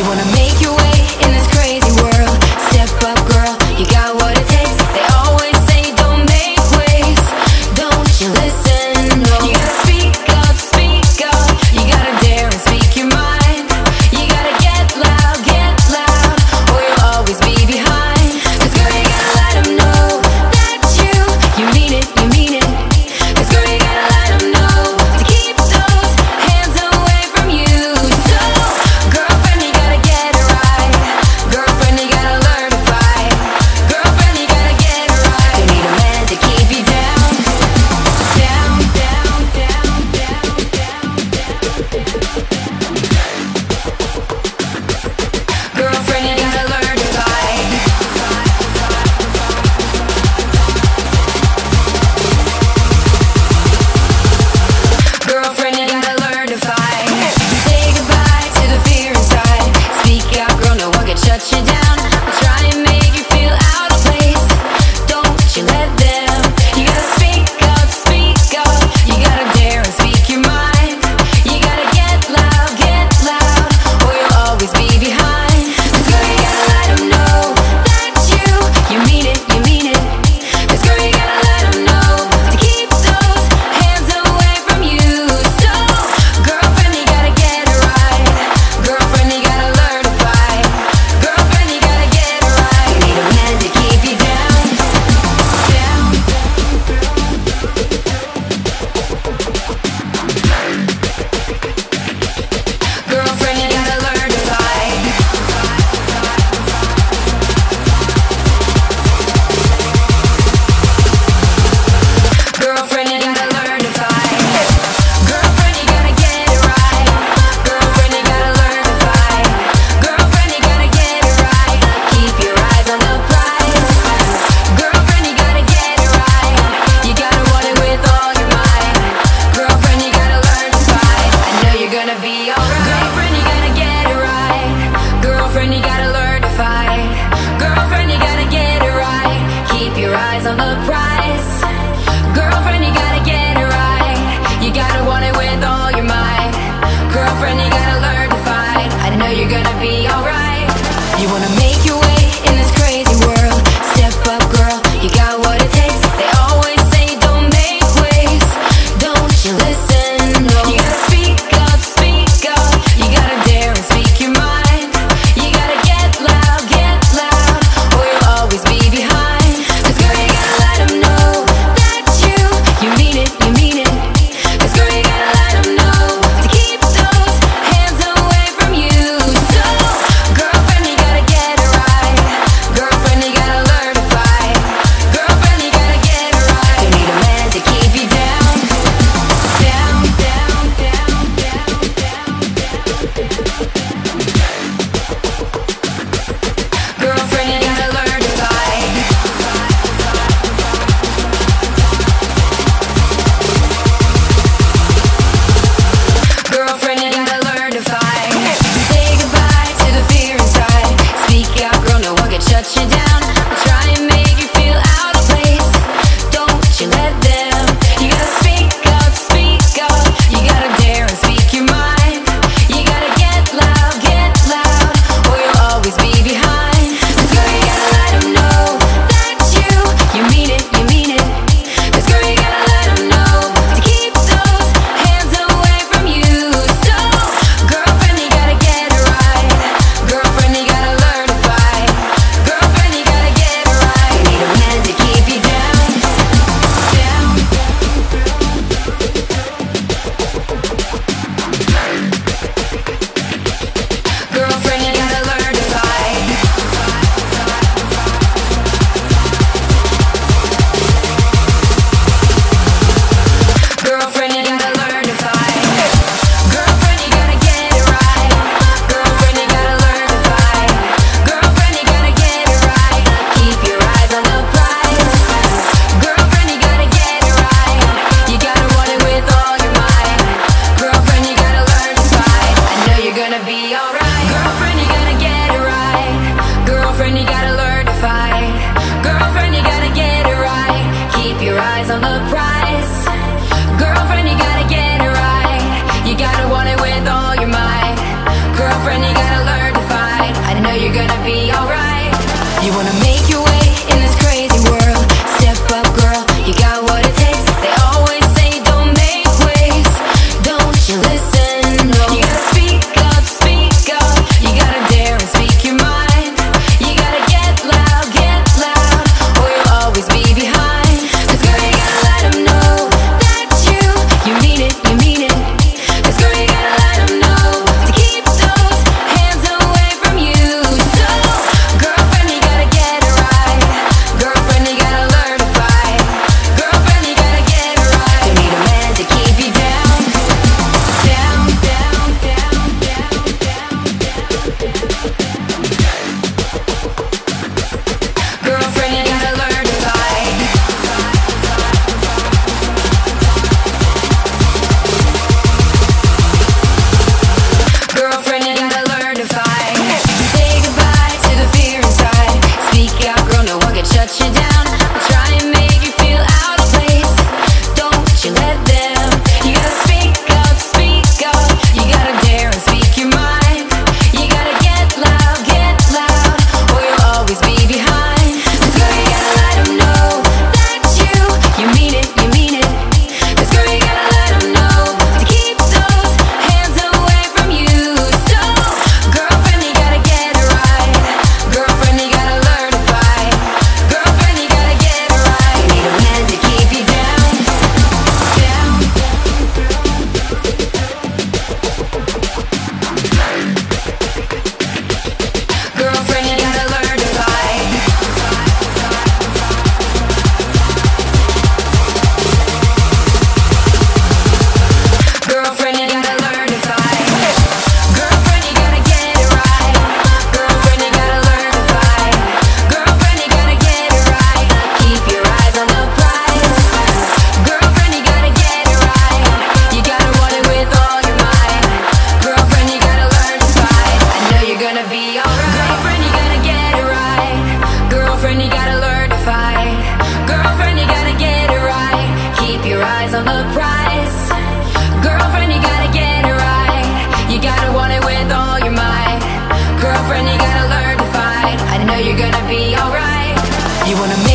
wanna make your way in this crazy world. Step up, girl, you got what it takes. They always say don't make waves. Don't you listen? No. You gotta speak up. You gotta dare and speak your mind. You gotta get loud, or you'll always be behind. 'Cause girl, you gotta let them know that you mean it, you mean it. 'Cause girl, you gotta let them know to keep those hands away from you. So, girlfriend, you gotta get it right. Girlfriend, you gotta learn to fight. Girlfriend, you gotta get it right. You need a man to keep you down, down, down, down, down, down, down. Girlfriend, you gotta learn to fight. Girlfriend, you gotta learn to fight. Say goodbye to the fear inside. Speak out, girl, no one can shut you down. Try and make you feel out of place. Don't you let them. You gotta speak up. You gotta dare and speak your mind. You gotta get loud, or you'll always be behind. 'Cause girl, you gotta let them know that you mean it, you mean it. 'Cause girl, you gotta let them know to keep those hands away from you. So, girlfriend, you gotta get it right. Girlfriend, you gotta learn to fight. Girlfriend, you gotta get it right. You need a man to keep you down, down. Girlfriend, you gotta learn to fight. Girlfriend, you gotta learn to fight. Girlfriend, you gotta get it right. Girlfriend, you gotta learn to fight. Girlfriend, you gotta get it right. Keep your eyes on the prize. Girlfriend, you gotta get it right. You gotta want it with all your might. Girlfriend, you gotta learn to fight. I know you're gonna be alright. Girlfriend, you gotta get it right. Girlfriend, you gotta learn to fight. Girlfriend, you gotta get it right. Keep your eyes on the prize. Girlfriend, you gotta get it right. You gotta want it with all your might. Girlfriend, you gotta learn to fight. I know you're gonna be alright. You wanna make your way in this crazy world. Step up, girl, you got what it takes. They always say don't make waves. Don't you listen? No. You gotta speak up. You gotta dare and speak your mind. You gotta get loud, or you'll always be behind. 'Cause girl, you gotta let them know that you mean it, you mean it. 'Cause girl, you gotta let them know to keep those hands away from you. So, girlfriend, you gotta get it right. Girlfriend, you gotta learn to fight. Girlfriend, you gotta get it right. You need a man to keep you down, down, down, down, down, down, down. Girlfriend, you gotta learn to fight. Girlfriend, you gotta learn to fight. Say goodbye to the fear inside. Speak out, girl, no one can shut you down. Try and make you feel out of place. Don't you let them. You gotta speak up. You gotta dare and speak your mind. You gotta get loud, or you'll always be behind. 'Cause girl, you gotta let them know that you mean it, you mean it. 'Cause girl, you gotta let them know to keep those hands away from you. So, girlfriend, you gotta get it right. Girlfriend, you gotta learn to fight. Girlfriend, you gotta get it right. You need a man to keep you down, down. Girlfriend, you gotta learn to fight. Girlfriend, you gotta learn to fight. Girlfriend, you gotta get it right. Girlfriend, you gotta learn to fight. Girlfriend, you gotta get it right. Keep your eyes on the prize. Girlfriend, you gotta get it right. You gotta want it with all your might. Girlfriend, you gotta learn to fight. I know you're gonna be alright. Girlfriend, you gotta get it right. Girlfriend, you gotta learn to fight. Girlfriend, you gotta get it right. Keep your eyes on the prize. Girlfriend, you gotta get it right. You gotta want it with all your might. Girlfriend, you gotta learn to fight. Girlfriend, you gotta learn to fight. I know you're gonna be alright. You wanna